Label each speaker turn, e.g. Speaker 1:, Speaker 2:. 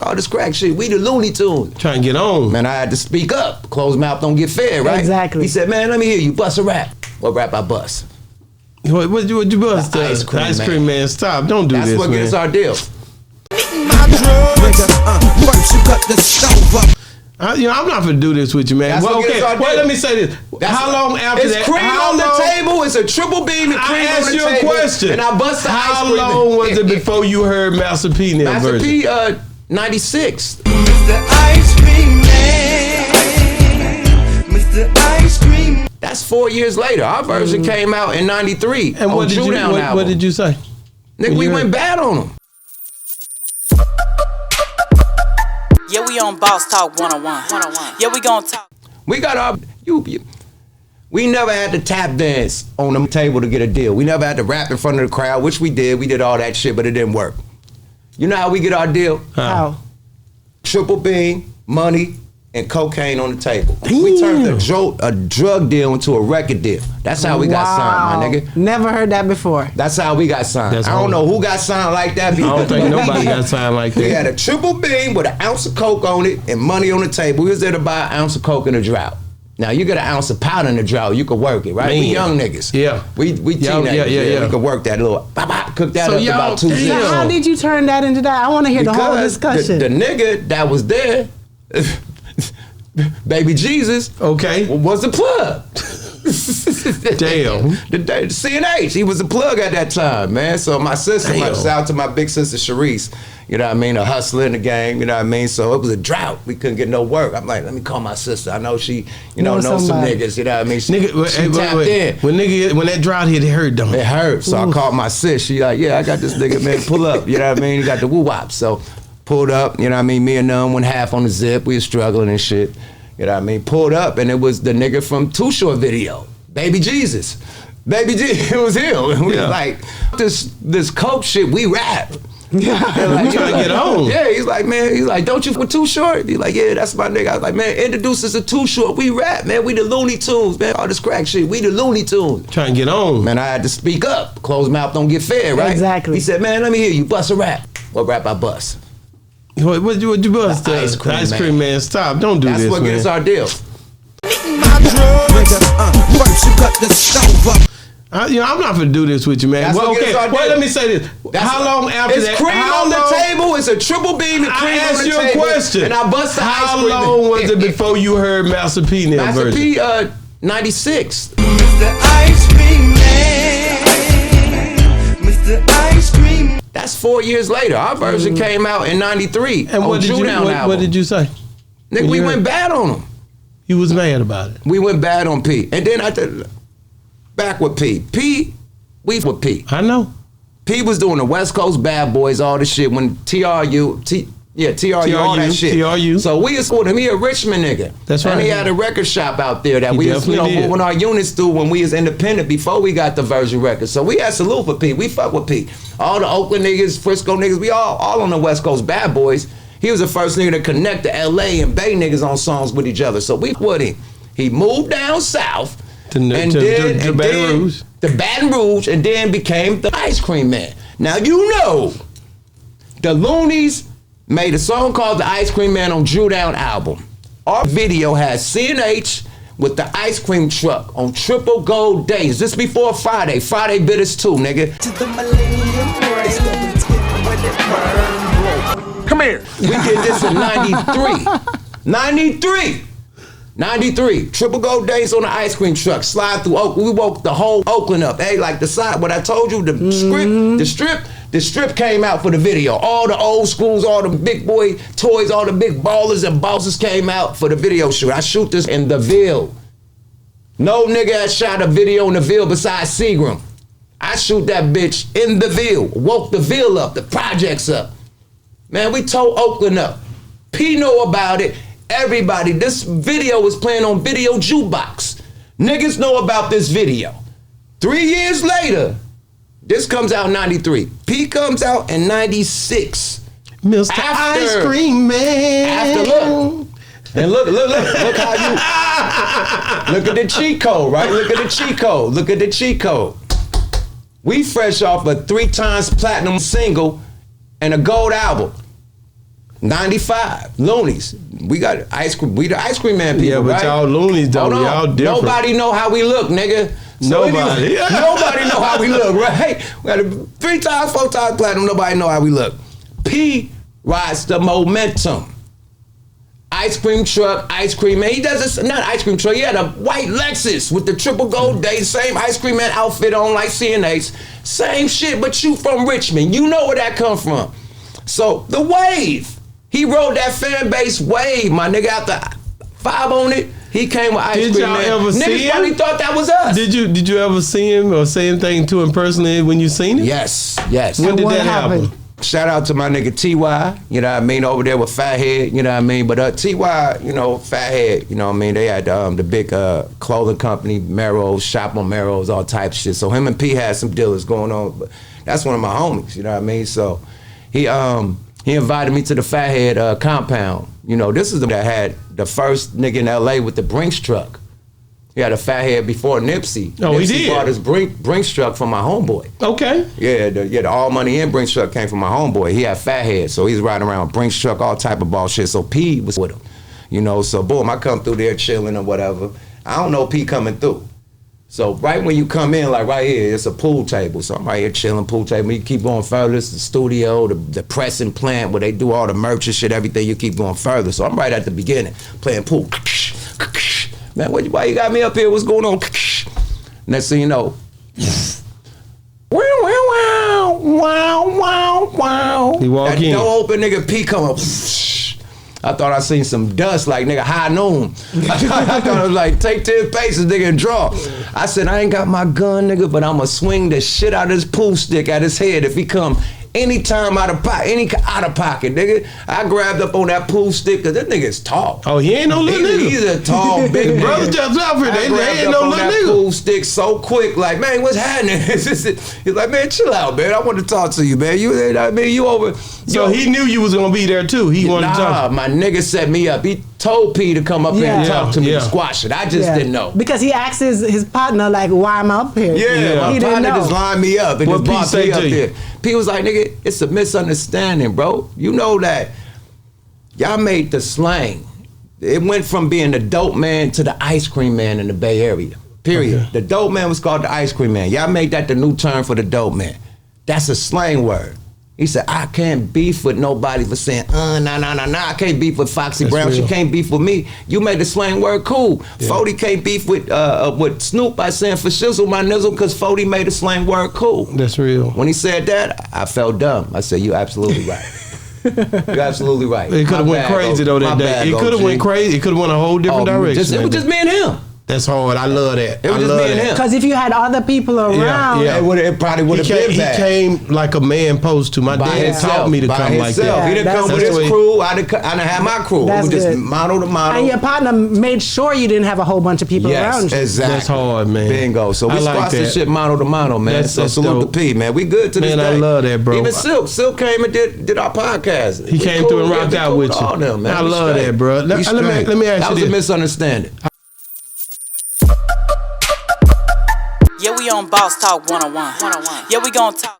Speaker 1: all this crack shit. We the Looney Tunes.
Speaker 2: Trying to get on.
Speaker 1: Man, I had to speak up. Closed mouth don't get fed, right?
Speaker 3: Exactly.
Speaker 1: He said, man, let me hear you. Bust a rap. What rap I bust?
Speaker 2: What you bust?
Speaker 1: The ice cream
Speaker 2: man. Stop. Don't do
Speaker 1: That's
Speaker 2: this,
Speaker 1: what
Speaker 2: man.
Speaker 1: gets our deal.
Speaker 4: First you cut the stove up.
Speaker 2: I'm not gonna do this with you, man.
Speaker 1: That's
Speaker 2: Well,
Speaker 1: what
Speaker 2: okay.
Speaker 1: gets our
Speaker 2: Well,
Speaker 1: deal.
Speaker 2: let me say this. How long after
Speaker 1: it's
Speaker 2: that?
Speaker 1: Cream
Speaker 2: how
Speaker 1: on
Speaker 2: long,
Speaker 1: the table. It's a triple beam and cream
Speaker 2: I
Speaker 1: on
Speaker 2: asked
Speaker 1: the
Speaker 2: you a
Speaker 1: table.
Speaker 2: question.
Speaker 1: And I bust the ice
Speaker 2: How
Speaker 1: cream.
Speaker 2: long was it before you heard Master P in that
Speaker 1: Master
Speaker 2: version?
Speaker 1: P, 96.
Speaker 4: Mr. Ice Cream Man. Mr. Ice Cream.
Speaker 1: That's 4 years later. Our version came out in 93
Speaker 2: And
Speaker 1: on
Speaker 2: what did you
Speaker 1: album.
Speaker 2: what did you say?
Speaker 1: Nigga, we went bad on them.
Speaker 5: Yeah, we on Boss Talk 101. Yeah, we gonna talk.
Speaker 1: We got our we never had to tap dance on the table to get a deal. We never had to rap in front of the crowd, which we did. We did all that shit, but it didn't work. You know how we get our deal?
Speaker 3: How?
Speaker 1: Triple beam, money, and cocaine on the table. We turned a drug deal into a record deal. That's how we got signed, my nigga.
Speaker 3: Never heard that before.
Speaker 1: That's how we got signed.
Speaker 2: That's
Speaker 1: I don't know who got signed like that.
Speaker 2: I don't think nobody got signed like that.
Speaker 1: We had a triple beam with an ounce of coke on it and money on the table. We was there to buy an ounce of coke in a drought. Now you get an ounce of powder in the drought, you could work it, right?
Speaker 2: Man.
Speaker 1: We young niggas.
Speaker 2: Yeah.
Speaker 1: We teenagers.
Speaker 2: Yeah.
Speaker 1: We could work that little, cook that
Speaker 2: So
Speaker 1: up to
Speaker 2: y'all-
Speaker 1: about 2
Speaker 3: So
Speaker 1: zeros.
Speaker 3: how did you turn that into that? I want to hear the whole
Speaker 1: Because
Speaker 3: discussion.
Speaker 1: the nigga that was there, Baby Jesus,
Speaker 2: Okay.
Speaker 1: was the plug.
Speaker 2: Damn.
Speaker 1: The CNH, he was the plug at that time, man. So my sister, shout out to my big sister Sharice, you know what I mean, a hustler in the game, you know what I mean? So it was a drought. We couldn't get no work. I'm like, let me call my sister. I know she, knows some
Speaker 3: somebody.
Speaker 1: niggas, you know what I mean? She
Speaker 2: Nigga,
Speaker 1: tapped in.
Speaker 2: When that drought hit, it hurt, don't
Speaker 1: It
Speaker 2: it?
Speaker 1: hurt. So I called my sis. She like, yeah, I got this nigga, man, pull up. You know what I mean? He got the woo-wop. So pulled up, you know what I mean? Me and them went half on the zip. We was struggling and shit. You know what I mean? Pulled up and it was the nigga from Too Short video, Baby Jesus. Baby Jesus, it was him. And we was like, this coke shit, we rap.
Speaker 2: Yeah, we trying to get on.
Speaker 1: Yeah, he's like, don't you with Too Short? He's like, yeah, that's my nigga. I was like, man, introduce us to Too Short. We rap, man. We the Looney Tunes, man. All this crack shit. We the Looney Tunes.
Speaker 2: Trying to get on.
Speaker 1: Man, I had to speak up. Closed mouth don't get fed, right?
Speaker 3: Exactly.
Speaker 1: He said, man, let me hear you. Bust a rap. What rap I bust?
Speaker 2: What you bust?
Speaker 1: The ice cream man.
Speaker 2: Stop. Don't do
Speaker 1: That's
Speaker 2: this,
Speaker 1: what
Speaker 2: man.
Speaker 1: gets our deal.
Speaker 4: First you cut the stove up.
Speaker 2: I'm not gonna do this with you, man.
Speaker 1: That's
Speaker 2: Well,
Speaker 1: what
Speaker 2: okay.
Speaker 1: gets our
Speaker 2: Well,
Speaker 1: deal.
Speaker 2: let me say this. How long after
Speaker 1: it's
Speaker 2: that?
Speaker 1: cream
Speaker 2: how
Speaker 1: on
Speaker 2: long,
Speaker 1: the table. It's a triple beam and cream
Speaker 2: I
Speaker 1: on
Speaker 2: asked
Speaker 1: the
Speaker 2: you a
Speaker 1: table.
Speaker 2: question.
Speaker 1: And I bust the
Speaker 2: How
Speaker 1: ice cream.
Speaker 2: long was it before you heard Master P in that
Speaker 1: Master
Speaker 2: version?
Speaker 1: P, 96.
Speaker 4: Mr. Ice Cream Man. Mr. Ice Cream.
Speaker 1: That's 4 years later. Our version came out in 93
Speaker 2: And
Speaker 1: on
Speaker 2: what did
Speaker 1: Judown album.
Speaker 2: what did you say?
Speaker 1: Nigga,
Speaker 2: when
Speaker 1: we
Speaker 2: you
Speaker 1: went
Speaker 2: heard-
Speaker 1: bad on him.
Speaker 2: You was mad about it.
Speaker 1: We went bad on P. And then back with P. We with P.
Speaker 2: I know.
Speaker 1: P was doing the West Coast Bad Boys, all the shit when TRU, all that shit.
Speaker 2: TRU.
Speaker 1: So we was with him. He a Richmond nigga.
Speaker 2: That's right.
Speaker 1: And he had a record shop out there that
Speaker 2: He
Speaker 1: we was,
Speaker 2: definitely did.
Speaker 1: moving our units through when we was independent before we got the Virgin Records. So we had salute for P. We fuck with P. All the Oakland niggas, Frisco niggas, we all on the West Coast Bad Boys. He was the first nigga to connect the LA and Bay niggas on songs with each other. So we with him. He moved down south.
Speaker 2: To Baton Rouge.
Speaker 1: The Baton Rouge, and then became the Ice Cream Man. Now you know, the Loonies made a song called The Ice Cream Man on Judown album. Our video has CNH with the ice cream truck on triple gold days. This before Friday. Friday bitters too, nigga.
Speaker 4: To the millennium break.
Speaker 1: Come here. We did this in 93. 93. Triple gold days on the ice cream truck. Slide through Oakland. We woke the whole Oakland up. Hey, like the side, what I told you, the strip came out for the video. All the old schools, all the big boy toys, all the big ballers and bosses came out for the video shoot. I shoot this in the Ville. No nigga has shot a video in the Ville besides Seagram. I shoot that bitch in the Ville. Woke the Ville up, the projects up. Man, we tore Oakland up. P know about it. Everybody, this video was playing on Video Jukebox. Niggas know about this video. 3 years later, this comes out in 93. P comes out in 96.
Speaker 2: Mr. Ice Cream Man.
Speaker 1: After look. And look how you, look at the cheat code, right? Look at the cheat code. We fresh off a 3 times platinum single and a gold album. 95, Loonies. We got ice cream. We the ice cream man people,
Speaker 2: Yeah, but
Speaker 1: right?
Speaker 2: y'all loonies though.
Speaker 1: Hold on.
Speaker 2: Y'all different.
Speaker 1: Nobody know how we look, nigga. So
Speaker 2: Nobody.
Speaker 1: nobody know how we look, right? We got a 3 times, 4 times platinum. Nobody know how we look. P rides the momentum. Ice cream truck, ice cream man. He does this, not ice cream truck. He had a white Lexus with the triple gold day, same ice cream man outfit on like CNA's. Same shit, but you from Richmond. You know where that come from. So the wave. He rode that fan base wave, my nigga. After 5 on it, he came with ice
Speaker 2: Did
Speaker 1: cream
Speaker 2: y'all
Speaker 1: man.
Speaker 2: ever see
Speaker 1: Niggas
Speaker 2: him?
Speaker 1: probably thought that was us.
Speaker 2: Did you ever see him or say anything to him personally when you seen him?
Speaker 1: Yes.
Speaker 2: When did
Speaker 3: what
Speaker 2: that happen?
Speaker 3: happened?
Speaker 1: Shout out to my nigga T.Y., you know what I mean, over there with Fathead, you know what I mean? But T.Y., you know, Fathead, you know what I mean, they had the big clothing company, Merrill's, Shop on Merrill's, all types of shit. So him and P had some dealers going on, but that's one of my homies, you know what I mean? So he invited me to the Fathead compound. You know, this is the that had the first nigga in L.A. with the Brinks truck. He had a Fathead before Nipsey.
Speaker 2: Oh,
Speaker 1: Nipsey
Speaker 2: he did?
Speaker 1: bought his Brinks truck from my homeboy.
Speaker 2: Okay.
Speaker 1: Yeah, the All Money in Brinks truck came from my homeboy. He had Fathead, so he's riding around Brinks truck, all type of bullshit. So P was with him, you know. So boom, I come through there chilling or whatever. I don't know P coming through. So right when you come in, like right here, it's a pool table. So I'm right here chilling, pool table. You keep going further. It's the studio, the pressing plant where they do all the merch and shit, everything. You keep going further. So I'm right at the beginning, playing pool. Man, why you got me up here? What's going on? Next thing you know, wow, wow, wow, wow, wow.
Speaker 2: He walk
Speaker 1: that
Speaker 2: in.
Speaker 1: door open, nigga, P come up. I thought I seen some dust, like nigga, high noon. I thought it was like, take 10 paces, nigga, and draw. I said, I ain't got my gun, nigga, but I'ma swing the shit out of this pool stick at his head if he come anytime out of pocket, nigga. I grabbed up on that pool stick, cause that nigga is tall.
Speaker 2: Oh, he ain't no little nigga.
Speaker 1: He's a tall, big
Speaker 2: Brother
Speaker 1: nigga.
Speaker 2: just out here.
Speaker 1: I
Speaker 2: They
Speaker 1: grabbed
Speaker 2: ain't
Speaker 1: up
Speaker 2: no
Speaker 1: on
Speaker 2: little
Speaker 1: that
Speaker 2: nigga.
Speaker 1: pool stick so quick, like, man, what's happening? He's like, man, chill out, man. I want to talk to you, man. You over.
Speaker 2: So he knew you was gonna be there too. He wanted to talk.
Speaker 1: My nigga set me up. He told P to come up here and
Speaker 3: Yeah.
Speaker 1: talk to me,
Speaker 2: Yeah.
Speaker 1: to squash it. I just
Speaker 3: Yeah.
Speaker 1: didn't know.
Speaker 3: Because he asked his partner, like, why am I up here?
Speaker 1: Yeah, my
Speaker 3: He didn't
Speaker 1: partner
Speaker 3: know.
Speaker 1: just lined me up and
Speaker 2: What
Speaker 1: just
Speaker 2: P
Speaker 1: brought
Speaker 2: say
Speaker 1: P up
Speaker 2: to you?
Speaker 1: there. P was like, nigga, it's a misunderstanding, bro. You know that y'all made the slang. It went from being the dope man to the ice cream man in the Bay Area. Period.
Speaker 2: Okay.
Speaker 1: The dope man was called the ice cream man. Y'all made that the new term for the dope man. That's a slang word. He said, I can't beef with nobody for saying, nah. I can't beef with Foxy
Speaker 2: That's
Speaker 1: Brown.
Speaker 2: real.
Speaker 1: She can't beef with me. You made the slang word cool.
Speaker 2: Yeah.
Speaker 1: 40 can't beef with Snoop by saying for shizzle my nizzle because 40 made the slang word cool.
Speaker 2: That's real.
Speaker 1: When he said that, I felt dumb. I said, you absolutely right. You're absolutely right.
Speaker 2: It could have
Speaker 1: My
Speaker 2: went
Speaker 1: bad,
Speaker 2: crazy though that
Speaker 1: my
Speaker 2: day.
Speaker 1: bad,
Speaker 2: It could have
Speaker 1: OG.
Speaker 2: went crazy. It could have went a whole different direction.
Speaker 1: It was just me and him.
Speaker 2: That's hard. I love that.
Speaker 1: It was
Speaker 2: I
Speaker 1: just
Speaker 2: love
Speaker 1: me and
Speaker 2: that.
Speaker 1: him.
Speaker 3: Because if you had other people around,
Speaker 2: yeah.
Speaker 1: It probably would have been
Speaker 2: He
Speaker 1: bad.
Speaker 2: came like a man supposed to. My
Speaker 1: By
Speaker 2: dad
Speaker 1: himself,
Speaker 2: taught me to
Speaker 1: by
Speaker 2: come like
Speaker 1: himself.
Speaker 2: that.
Speaker 1: He didn't
Speaker 3: Yeah,
Speaker 1: come with
Speaker 2: that's
Speaker 1: his
Speaker 2: the way-
Speaker 1: crew. I didn't have my crew.
Speaker 3: That's
Speaker 1: it was just
Speaker 3: good.
Speaker 1: model to model.
Speaker 3: and your partner made sure you didn't have a whole bunch of people around
Speaker 1: Yes,
Speaker 3: you.
Speaker 1: exactly.
Speaker 2: That's hard, man.
Speaker 1: Bingo. So we
Speaker 2: I like
Speaker 1: squashed this
Speaker 2: that.
Speaker 1: shit model to model, man.
Speaker 2: That's-
Speaker 1: so
Speaker 2: that's
Speaker 1: salute
Speaker 2: dope.
Speaker 1: the P, man. We good to this
Speaker 2: Man, I
Speaker 1: day.
Speaker 2: love that, bro.
Speaker 1: Even Silk came and did our podcast.
Speaker 2: He
Speaker 1: We
Speaker 2: came
Speaker 1: cool.
Speaker 2: through and
Speaker 1: Yeah,
Speaker 2: rocked
Speaker 1: we
Speaker 2: out
Speaker 1: cool
Speaker 2: with
Speaker 1: with
Speaker 2: you.
Speaker 1: all them, man.
Speaker 2: I
Speaker 1: We
Speaker 2: love
Speaker 1: straight.
Speaker 2: that, bro.
Speaker 1: We
Speaker 2: Let me
Speaker 1: straight.
Speaker 2: ask you
Speaker 1: That was a
Speaker 2: this.
Speaker 1: misunderstanding.
Speaker 5: Yeah, we on Boss Talk 101. Yeah, we gon' talk.